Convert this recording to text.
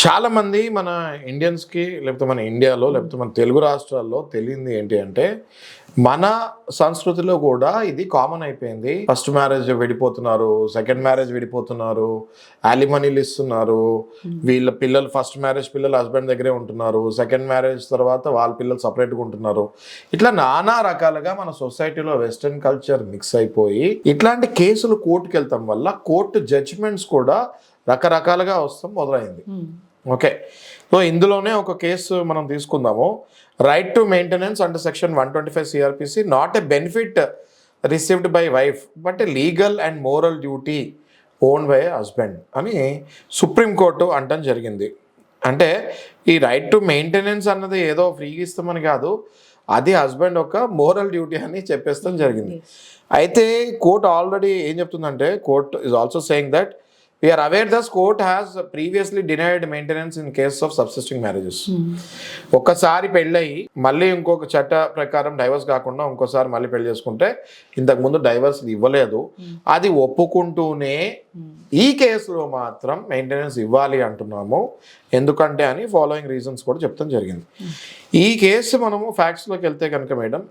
చాలామంది మన ఇండియన్స్కి లేకపోతే మన ఇండియాలో లేకపోతే మన తెలుగు రాష్ట్రాల్లో తెలియంది ఏంటి అంటే మన సంస్కృతిలో కూడా ఇది కామన్ అయిపోయింది. ఫస్ట్ మ్యారేజ్ విడిపోతున్నారు, సెకండ్ మ్యారేజ్ విడిపోతున్నారు, యాలిమనీలు ఇస్తున్నారు. వీళ్ళ పిల్లలు ఫస్ట్ మ్యారేజ్ పిల్లలు హస్బెండ్ దగ్గరే ఉంటున్నారు, సెకండ్ మ్యారేజ్ తర్వాత వాళ్ళ పిల్లలు సపరేట్గా ఉంటున్నారు. ఇట్లా నానా రకాలుగా మన సొసైటీలో వెస్ట్రన్ కల్చర్ మిక్స్ అయిపోయి ఇట్లాంటి కేసులు కోర్టుకు వెళ్తాం వల్ల కోర్టు జడ్జిమెంట్స్ కూడా రకరకాలుగా వస్తాం మొదలైంది. ఓకే, సో ఇందులోనే ఒక కేసు మనం తీసుకుందాము. Right to maintenance under section 125 CrPC not a benefit received by wife but a legal and moral duty own by husband అని సుప్రీంకోర్టు అంటం జరిగింది. అంటే ఈ రైట్ టు మెయింటెనెన్స్ అన్నది ఏదో ఫ్రీగా ఇస్తామని కాదు, అది హస్బెండ్ ఒక మోరల్ డ్యూటీ అని చెప్పేస్తాం జరిగింది. అయితే కోర్టు ఆల్రెడీ ఏం చెప్తుందంటే, court is also saying that we are aware this court has previously denied maintenance in case of subsisting marriages. ఒక్కసారి పెళ్ళయి మళ్ళీ ఇంకొక చట్ట ప్రకారం డైవర్స్ కాకుండా ఇంకోసారి మళ్ళీ పెళ్లి చేసుకుంటే ఇంతకు ముందు డైవర్స్ ఇవ్వలేదు, అది ఒప్పుకుంటూనే ఈ కేసులో మాత్రం మెయింటెనెన్స్ ఇవ్వాలి అంటున్నాము. ఎందుకంటే అని ఫాలోయింగ్ రీజన్స్ కూడా చెప్తాం జరిగింది. ఈ కేసు మనము ఫ్యాక్ట్స్లోకి వెళ్తే కనుక మేడం,